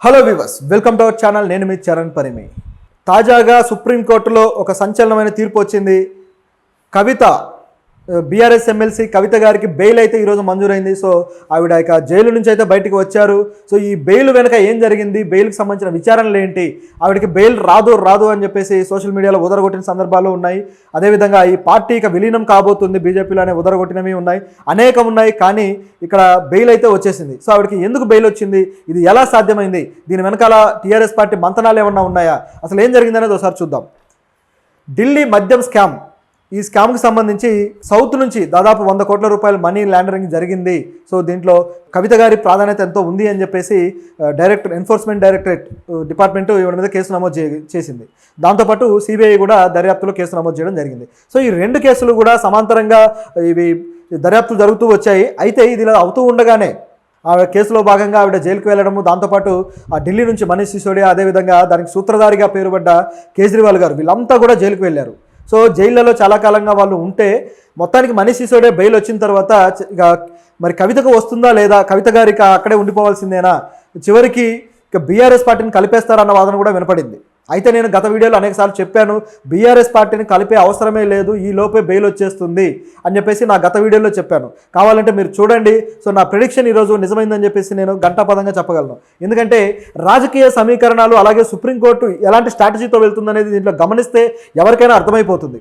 Hello viewers, welcome to our channel. నేను మీ చరణ్ పరిమి. తాజాగా సుప్రీంకోర్టులో ఒక సంచలనమైన తీర్పు వచ్చింది. కవిత బీఆర్ఎస్ ఎమ్మెల్సీ కవిత గారికి బెయిల్ అయితే ఈరోజు మంజూరైంది. సో ఆవిడ ఇక జైలు నుంచి అయితే బయటకు వచ్చారు. సో ఈ బెయిల్ వెనక ఏం జరిగింది, బెయిల్కి సంబంధించిన విచారణలు ఏంటి, ఆవిడకి బెయిల్ రాదు అని చెప్పేసి సోషల్ మీడియాలో ఉదరగొట్టిన సందర్భాలు ఉన్నాయి. అదేవిధంగా ఈ పార్టీ ఇక విలీనం కాబోతుంది, బీజేపీలోనే ఉదరగొట్టినవి ఉన్నాయి, అనేకం ఉన్నాయి. కానీ ఇక్కడ బెయిల్ అయితే వచ్చేసింది. సో ఆవిడకి ఎందుకు బెయిల్ వచ్చింది, ఇది ఎలా సాధ్యమైంది, దీని వెనకాల టీఆర్ఎస్ పార్టీ మంతనాలు ఏమన్నా ఉన్నాయా, అసలు ఏం జరిగిందనేది ఒకసారి చూద్దాం. ఢిల్లీ మద్యం స్కామ్, ఈ స్కామ్కి సంబంధించి సౌత్ నుంచి దాదాపు 100 కోట్ల రూపాయల మనీ లాండరింగ్ జరిగింది. సో దీంట్లో కవిత గారి ప్రాధాన్యత ఎంతో ఉంది అని చెప్పేసి ఎన్ఫోర్స్మెంట్ డైరెక్టరేట్ డిపార్ట్మెంట్ ఇవన్న మీద కేసు నమోదు చేసింది. దాంతోపాటు సిబిఐ కూడా దర్యాప్తులో కేసు నమోదు చేయడం జరిగింది. సో ఈ 2 కేసులు కూడా సమాంతరంగా ఇవి దర్యాప్తు జరుగుతూ వచ్చాయి. అయితే ఇది ఇలా అవుతూ ఉండగానే ఆవిడ కేసులో భాగంగా ఆవిడ జైలుకు వెళ్ళడము, దాంతోపాటు ఆ ఢిల్లీ నుంచి మనీష్ సిసోడియా, అదేవిధంగా దానికి సూత్రధారిగా పేరుపడ్డ కేజ్రీవాల్ గారు, వీళ్ళంతా కూడా జైలుకు వెళ్ళారు. సో జైళ్ళలో చాలా కాలంగా వాళ్ళు ఉంటే మొత్తానికి మనీష్ సిసోడియా బెయిల్ వచ్చిన తర్వాత ఇక మరి కవితకు వస్తుందా లేదా, కవిత గారికి అక్కడే ఉండిపోవాల్సిందేనా, చివరికి ఇక బీఆర్ఎస్ పార్టీని కలిపేస్తారన్న వాదన కూడా వినపడింది. అయితే నేను గత వీడియోలో అనేకసార్లు చెప్పాను, బీఆర్ఎస్ పార్టీని కలిపే అవసరమే లేదు, ఈ లోపే బెయిల్ వచ్చేస్తుంది అని చెప్పేసి నా గత వీడియోలో చెప్పాను. కావాలంటే మీరు చూడండి. సో నా ప్రిడిక్షన్ ఈరోజు నిజమైందని చెప్పేసి నేను ఘంటాపదంగా చెప్పగలను. ఎందుకంటే రాజకీయ సమీకరణాలు, అలాగే సుప్రీంకోర్టు ఎలాంటి స్ట్రాటజీతో వెళ్తుందనేది దీంట్లో గమనిస్తే ఎవరికైనా అర్థమైపోతుంది.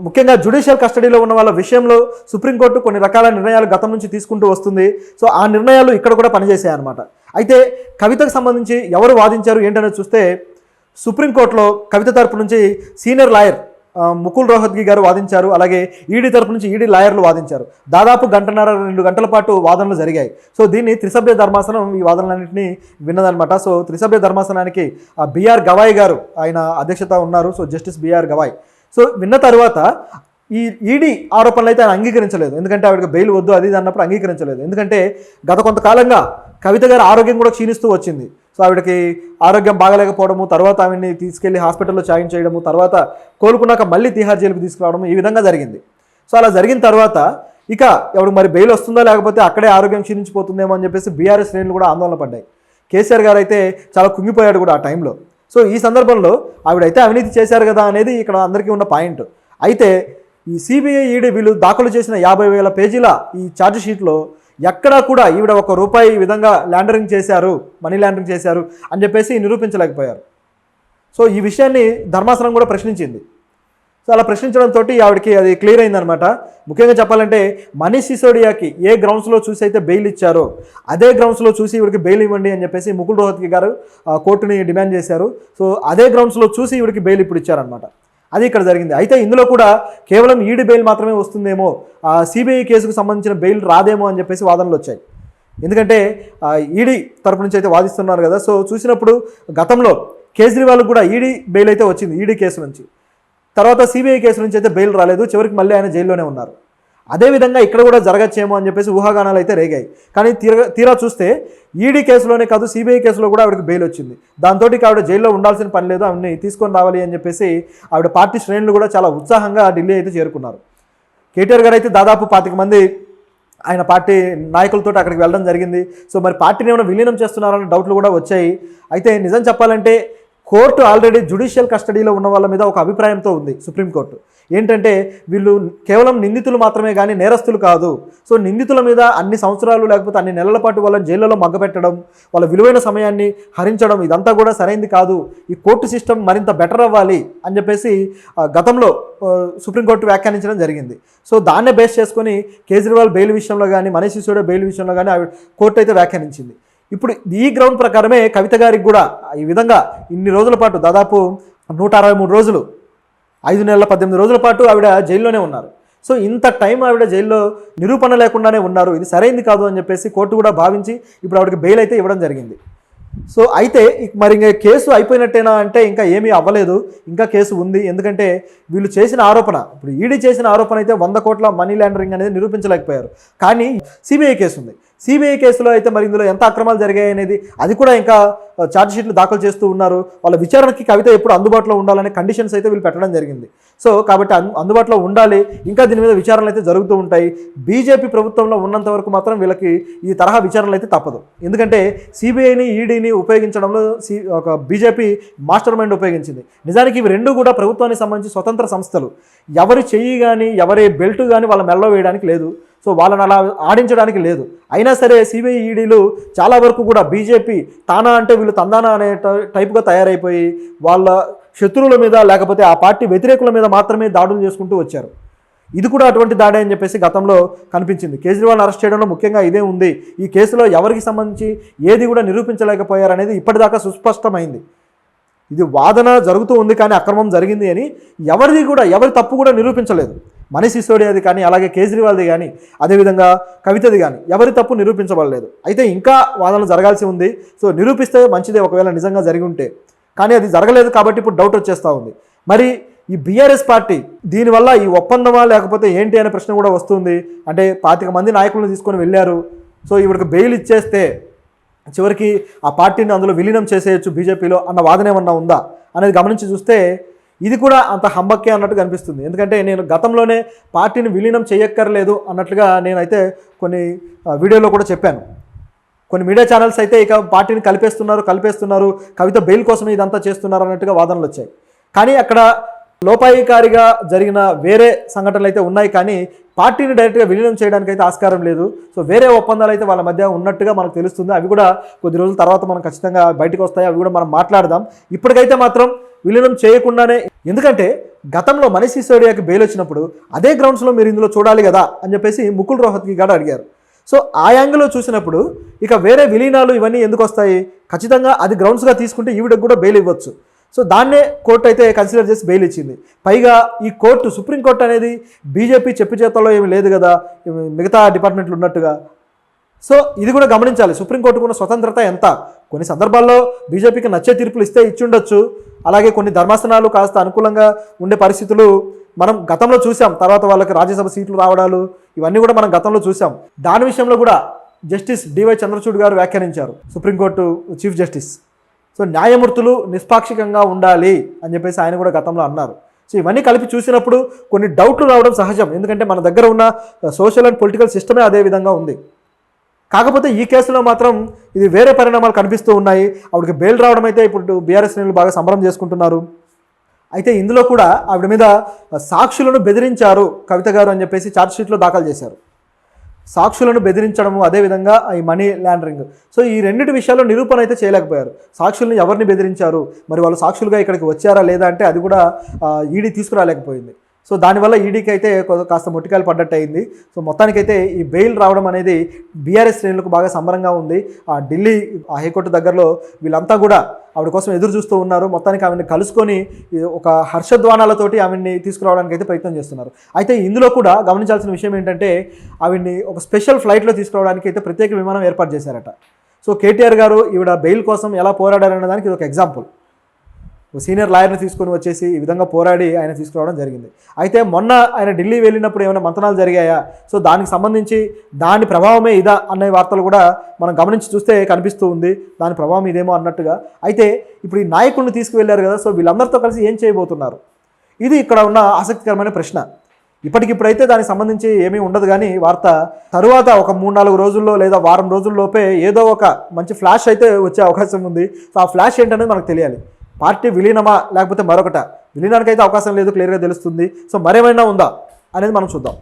ముఖ్యంగా జ్యుడిషియల్ కస్టడీలో ఉన్న వాళ్ళ విషయంలో సుప్రీంకోర్టు కొన్ని రకాల నిర్ణయాలు గతం నుంచి తీసుకుంటూ వస్తుంది. సో ఆ నిర్ణయాలు ఇక్కడ కూడా పనిచేసాయి అన్నమాట. అయితే కవితకు సంబంధించి ఎవరు వాదించారు ఏంటనేది చూస్తే, సుప్రీంకోర్టులో కవిత తరపు నుంచి సీనియర్ లాయర్ ముకుల్ రోహత్గి గారు వాదించారు. అలాగే ఈడీ తరపు నుంచి ఈడీ లాయర్లు వాదించారు. దాదాపు 1.5-2 గంటల పాటు వాదనలు జరిగాయి. సో దీన్ని త్రిసభ్య ధర్మాసనం ఈ వాదనలన్నింటినీ విన్నదనమాట. సో త్రిసభ్య ధర్మాసనానికి బిఆర్ గవాయ్ గారు ఆయన అధ్యక్షత ఉన్నారు. So justice BR Gavai. So విన్న తర్వాత ఈ ఈడీ ఆరోపణలు అయితే ఆయన అంగీకరించలేదు. ఎందుకంటే ఆవిడకి బెయిల్ వద్దు అది అన్నప్పుడు అంగీకరించలేదు. ఎందుకంటే గత కొంతకాలంగా కవిత గారి ఆరోగ్యం కూడా క్షీణిస్తూ వచ్చింది. సో ఆవిడకి ఆరోగ్యం బాగలేకపోవడము, తర్వాత ఆవిడని తీసుకెళ్లి హాస్పిటల్లో జాయిన్ చేయడము, తర్వాత కోలుకున్నాక మళ్ళీ తిహార్ జైలుకు తీసుకురావడము, ఈ విధంగా జరిగింది. సో అలా జరిగిన తర్వాత ఇక ఎవడు మరి బెయిల్ వస్తుందా లేకపోతే అక్కడే ఆరోగ్యం క్షీణించిపోతుందేమో అని చెప్పేసి బీఆర్ఎస్ శ్రేణులు కూడా ఆందోళన పడ్డాయి. కేసీఆర్ గారు అయితే చాలా కుంగిపోయాడు కూడా ఆ టైంలో. సో ఈ సందర్భంలో ఆవిడైతే అవినీతి చేశారు కదా అనేది ఇక్కడ అందరికీ ఉన్న పాయింట్. అయితే ఈ సిబిఐ ఈడీ వీళ్ళు దాఖలు చేసిన 50,000 పేజీల ఈ ఛార్జ్ షీట్లో ఎక్కడా కూడా ఈవిడ ₹1 ఈ విధంగా లాండరింగ్ చేశారు, మనీ లాండరింగ్ చేశారు అని చెప్పేసి నిరూపించలేకపోయారు. సో ఈ విషయాన్ని ధర్మాసనం కూడా ప్రశ్నించింది. సో అలా ప్రశ్నించడంతో ఆవిడకి అది క్లియర్ అయిందనమాట. ముఖ్యంగా చెప్పాలంటే మనీష్ సిసోడియాకి ఏ గ్రౌండ్స్లో చూసి అయితే బెయిల్ ఇచ్చారో అదే గ్రౌండ్స్లో చూసి ఈవిడికి బెయిల్ ఇవ్వండి అని చెప్పేసి ముకుల్ రోహత్గి గారు కోర్టుని డిమాండ్ చేశారు. సో అదే గ్రౌండ్స్లో చూసి ఈవిడికి బెయిల్ ఇప్పుడు ఇచ్చారనమాట. అది ఇక్కడ జరిగింది. అయితే ఇందులో కూడా కేవలం ఈడీ బెయిల్ మాత్రమే వస్తుందేమో, సిబిఐ కేసుకు సంబంధించిన బెయిల్ రాదేమో అని చెప్పేసి వాదనలు వచ్చాయి. ఎందుకంటే ఈడీ తరపు నుంచి అయితే వాదిస్తున్నారు కదా. సో చూసినప్పుడు గతంలో కేజ్రీవాల్ కూడా ఈడీ బెయిల్ అయితే వచ్చింది ఈడీ కేసు నుంచి, తర్వాత సిబిఐ కేసు నుంచి అయితే బెయిల్ రాలేదు, చివరికి మళ్ళీ ఆయన జైల్లోనే ఉన్నారు. అదేవిధంగా ఇక్కడ కూడా జరగచ్చేమో అని చెప్పేసి ఊహాగానాలు అయితే రేగాయి. కానీ తీరా చూస్తే ఈడీ కేసులోనే కాదు సిబిఐ కేసులో కూడా ఆవిడకి బెయిల్ వచ్చింది. దాంతో ఆవిడ జైల్లో ఉండాల్సిన పని లేదు, ఆవిడని తీసుకొని రావాలి అని చెప్పేసి ఆవిడ పార్టీ శ్రేణులు కూడా చాలా ఉత్సాహంగా ఢిల్లీ అయితే చేరుకున్నారు. కేటీఆర్ గారు అయితే దాదాపు 25 మంది ఆయన పార్టీ నాయకులతో అక్కడికి వెళ్ళడం జరిగింది. సో మరి పార్టీని ఏమైనా విలీనం చేస్తున్నారన్న డౌట్లు కూడా వచ్చాయి. అయితే నిజం చెప్పాలంటే కోర్టు ఆల్రెడీ జ్యుడిషియల్ కస్టడీలో ఉన్న వాళ్ళ మీద ఒక అభిప్రాయంతో ఉంది సుప్రీంకోర్టు. ఏంటంటే వీళ్ళు కేవలం నిందితులు మాత్రమే కానీ నేరస్తులు కాదు. సో నిందితుల మీద అన్ని సంవత్సరాలు లేకపోతే అన్ని నెలల పాటు వాళ్ళని జైల్లో మగ్గపెట్టడం, వాళ్ళ విలువైన సమయాన్ని హరించడం, ఇదంతా కూడా సరైంది కాదు. ఈ కోర్టు సిస్టమ్ మరింత బెటర్ అవ్వాలి అని చెప్పేసి గతంలో సుప్రీంకోర్టు వ్యాఖ్యానించడం జరిగింది. సో దాన్నే బేస్ చేసుకొని కేజ్రీవాల్ బెయిల్ విషయంలో కానీ మనీష్ సిసోడియా బెయిల్ విషయంలో కానీ కోర్టు అయితే వ్యాఖ్యానించింది. ఇప్పుడు ఈ గ్రౌండ్ ప్రకారమే కవిత గారికి కూడా ఈ విధంగా ఇన్ని రోజుల పాటు దాదాపు 163 రోజులు 5 నెలల 18 రోజుల పాటు ఆవిడ జైల్లోనే ఉన్నారు. సో ఇంత టైం ఆవిడ జైల్లో నిరూపణ లేకుండానే ఉన్నారు. ఇది సరైంది కాదు అని చెప్పేసి కోర్టు కూడా భావించి ఇప్పుడు ఆవిడకి బెయిల్ అయితే ఇవ్వడం జరిగింది. సో అయితే మరి ఇంకా కేసు అయిపోయినట్టేనా అంటే ఇంకా ఏమీ అవ్వలేదు, ఇంకా కేసు ఉంది. ఎందుకంటే వీళ్ళు చేసిన ఆరోపణ, ఇప్పుడు ఈడీ చేసిన ఆరోపణ అయితే 100 కోట్ల మనీ లాండరింగ్ అనేది నిరూపించలేకపోయారు. కానీ సిబిఐ కేసు ఉంది. సిబిఐ కేసులో అయితే మరి ఇందులో ఎంత అక్రమాలు జరిగాయి అనేది అది కూడా ఇంకా ఛార్జ్ షీట్లు దాఖలు చేస్తూ ఉన్నారు. వాళ్ళ విచారణకి కవిత ఎప్పుడు అందుబాటులో ఉండాలనే కండిషన్స్ అయితే వీళ్ళు పెట్టడం జరిగింది. సో కాబట్టి అందుబాటులో ఉండాలి, ఇంకా దీని మీద విచారణలు అయితే జరుగుతూ ఉంటాయి. బీజేపీ ప్రభుత్వంలో ఉన్నంత వరకు మాత్రం వీళ్ళకి ఈ తరహా విచారణలు అయితే తప్పదు. ఎందుకంటే సిబిఐని ఈడీని ఉపయోగించడంలో ఒక బీజేపీ మాస్టర్ మైండ్ ఉపయోగించింది. నిజానికి ఇవి రెండు కూడా ప్రభుత్వానికి సంబంధించి స్వతంత్ర సంస్థలు. ఎవరి చెయ్యి కానీ ఎవరి బెల్ట్ కానీ వాళ్ళ మెల్లో వేయడానికి లేదు, సో వాళ్ళని అలా ఆడించడానికి లేదు. అయినా సరే సిబిఐ ఈడీలు చాలా వరకు కూడా బీజేపీ తానా అంటే వీళ్ళు తందానా అనే టైపుగా తయారైపోయి వాళ్ళ శత్రువుల మీద లేకపోతే ఆ పార్టీ వ్యతిరేకుల మీద మాత్రమే దాడులు చేసుకుంటూ వచ్చారు. ఇది కూడా అటువంటి దాడే అని చెప్పేసి గతంలో కనిపించింది. కేజ్రీవాల్ అరెస్ట్ చేయడంలో ముఖ్యంగా ఇదే ఉంది. ఈ కేసులో ఎవరికి సంబంధించి ఏది కూడా నిరూపించలేకపోయారనేది ఇప్పటిదాకా సుస్పష్టమైంది. ఇది వాదన జరుగుతూ ఉంది కానీ అక్రమం జరిగింది అని ఎవరి తప్పు కూడా నిరూపించలేదు. మనీష్ సిసోడియాది కానీ అలాగే కేజ్రీవాల్ది కానీ అదేవిధంగా కవితది కానీ ఎవరి తప్పు నిరూపించబడలేదు. అయితే ఇంకా వాదనలు జరగాల్సి ఉంది. సో నిరూపిస్తే మంచిదే ఒకవేళ నిజంగా జరిగి ఉంటే, కానీ అది జరగలేదు కాబట్టి ఇప్పుడు డౌట్ వచ్చేస్తూ ఉంది. మరి ఈ బీఆర్ఎస్ పార్టీ దీనివల్ల ఈ ఒప్పందమా లేకపోతే ఏంటి అనే ప్రశ్న కూడా వస్తుంది. అంటే 25 మంది నాయకులను తీసుకొని వెళ్ళారు, సో ఇవిడికి బెయిల్ ఇచ్చేస్తే చివరికి ఆ పార్టీని అందులో విలీనం చేసేయచ్చు బీజేపీలో అన్న వాదన ఏమన్నా ఉందా అనేది గమనించి చూస్తే ఇది కూడా అంత హమ్మక్కే అన్నట్టు కనిపిస్తుంది. ఎందుకంటే నేను గతంలోనే పార్టీని విలీనం చేయక్కర్లేదు అన్నట్లుగా నేనైతే కొన్ని వీడియోలో కూడా చెప్పాను. కొన్ని మీడియా ఛానల్స్ అయితే ఇక పార్టీని కలిపేస్తున్నారు కవిత బెయిల్ కోసమే ఇదంతా చేస్తున్నారు అన్నట్టుగా వాదనలు వచ్చాయి. కానీ అక్కడ లోపాయికారిగా జరిగిన వేరే సంఘటనలు అయితే ఉన్నాయి, కానీ పార్టీని డైరెక్ట్గా విలీనం చేయడానికి అయితే ఆస్కారం లేదు. సో వేరే ఒప్పందాలు అయితే వాళ్ళ మధ్య ఉన్నట్టుగా మనకు తెలుస్తుంది. అవి కూడా కొద్ది రోజుల తర్వాత మనం ఖచ్చితంగా బయటకు వస్తాయి, అవి కూడా మనం మాట్లాడదాం. ఇప్పటికైతే మాత్రం విలీనం చేయకుండానే, ఎందుకంటే గతంలో మనీష్ సిసోడియాకి బెయిల్ వచ్చినప్పుడు అదే గ్రౌండ్స్లో మీరు ఇందులో చూడాలి కదా అని చెప్పేసి ముకుల్ రోహత్గి గారు అడిగారు. సో ఆ యాంగిల్లో చూసినప్పుడు ఇక వేరే విలీనాలు ఇవన్నీ ఎందుకు వస్తాయి, ఖచ్చితంగా అది గ్రౌండ్స్గా తీసుకుంటే ఈవిడకు కూడా బెయిల్ ఇవ్వచ్చు. సో దాన్నే కోర్టు అయితే కన్సిడర్ చేసి బెయిల్ ఇచ్చింది. పైగా ఈ కోర్టు సుప్రీంకోర్టు అనేది బీజేపీ చెప్పు చేతల్లో ఏమి లేదు కదా మిగతా డిపార్ట్మెంట్లు ఉన్నట్టుగా. సో ఇది కూడా గమనించాలి, సుప్రీంకోర్టుకు ఉన్న స్వతంత్రత ఎంత. కొన్ని సందర్భాల్లో బీజేపీకి నచ్చే తీర్పులు ఇచ్చి ఉండొచ్చు, అలాగే కొన్ని ధర్మాసనాలు కాస్త అనుకూలంగా ఉండే పరిస్థితులు మనం గతంలో చూసాం. తర్వాత వాళ్ళకి రాజ్యసభ సీట్లు రావడాలు ఇవన్నీ కూడా మనం గతంలో చూసాం. దాని విషయంలో కూడా జస్టిస్ డివై చంద్రచూడ్ గారు వ్యాఖ్యానించారు, సుప్రీంకోర్టు చీఫ్ జస్టిస్. సో న్యాయమూర్తులు నిష్పాక్షికంగా ఉండాలి అని చెప్పేసి ఆయన కూడా గతంలో అన్నారు. సో ఇవన్నీ కలిపి చూసినప్పుడు కొన్ని డౌట్లు రావడం సహజం, ఎందుకంటే మన దగ్గర ఉన్న సోషల్ అండ్ పొలిటికల్ సిస్టమే అదే విధంగా ఉంది. కాకపోతే ఈ కేసులో మాత్రం ఇది వేరే పరిణామాలు కనిపిస్తూ ఉన్నాయి. ఆవిడకి బెయిల్ రావడం అయితే ఇప్పుడు బీఆర్ఎస్ శ్రేణులు బాగా సంబరం చేసుకుంటున్నారు. అయితే ఇందులో కూడా ఆవిడ మీద సాక్షులను బెదిరించారు కవిత గారు అని చెప్పేసి ఛార్జ్షీట్లో దాఖలు చేశారు. సాక్షులను బెదిరించడము, అదేవిధంగా ఈ మనీ లాండరింగ్. సో ఈ రెండింటి విషయాల్లో నిరూపణ అయితే చేయలేకపోయారు. సాక్షుల్ని ఎవరిని బెదిరించారు, మరి వాళ్ళు సాక్షులుగా ఇక్కడికి వచ్చారా లేదా అంటే అది కూడా ఈడీ తీసుకురాలేకపోయింది. సో దానివల్ల ఈడీకి అయితే కాస్త మొట్టికాయలు పడ్డట్టు అయింది. సో మొత్తానికైతే ఈ బెయిల్ రావడం అనేది బీఆర్ఎస్ శ్రేణులకు బాగా సంబరంగా ఉంది. ఆ ఢిల్లీ హైకోర్టు దగ్గరలో వీళ్ళంతా కూడా ఆవిడ కోసం ఎదురు చూస్తూ ఉన్నారు. మొత్తానికి ఆవిడని కలుసుకొని ఒక హర్షధ్వానాలతోటి ఆవిడ్ని తీసుకురావడానికి అయితే ప్రయత్నం చేస్తున్నారు. అయితే ఇందులో కూడా గమనించాల్సిన విషయం ఏంటంటే ఆవిడ్ని ఒక స్పెషల్ ఫ్లైట్లో తీసుకురావడానికి అయితే ప్రత్యేక విమానం ఏర్పాటు చేశారట. సో కేటీఆర్ గారు ఈవిడ బెయిల్ కోసం ఎలా పోరాడారనే దానికి ఇది ఒక ఎగ్జాంపుల్. సీనియర్ లాయర్ని తీసుకొని వచ్చేసి ఈ విధంగా పోరాడి ఆయన తీసుకురావడం జరిగింది. అయితే మొన్న ఆయన ఢిల్లీ వెళ్ళినప్పుడు ఏమైనా మంతనాలు జరిగాయా, సో దానికి సంబంధించి దాని ప్రభావమే ఇదా అనే వార్తలు కూడా మనం గమనించి చూస్తే కనిపిస్తూ ఉంది. దాని ప్రభావం ఇదేమో అన్నట్టుగా. అయితే ఇప్పుడు ఈ నాయకుల్ని తీసుకువెళ్ళారు కదా, సో వీళ్ళందరితో కలిసి ఏం చేయబోతున్నారు, ఇది ఇక్కడ ఉన్న ఆసక్తికరమైన ప్రశ్న. ఇప్పటికిప్పుడైతే దానికి సంబంధించి ఏమీ ఉండదు, కానీ వార్త తరువాత ఒక 3-4 రోజుల్లో లేదా వారం రోజుల్లోపే ఏదో ఒక మంచి ఫ్లాష్ అయితే వచ్చే అవకాశం ఉంది. సో ఆ ఫ్లాష్ ఏంటనేది మనకు తెలియాలి. పార్టీ విలీనమా లేకపోతే మరొకట, విలీనానికి అయితే అవకాశం లేదు, క్లియర్గా తెలుస్తుంది. సో మరేమైనా ఉందా అనేది మనం చూద్దాం.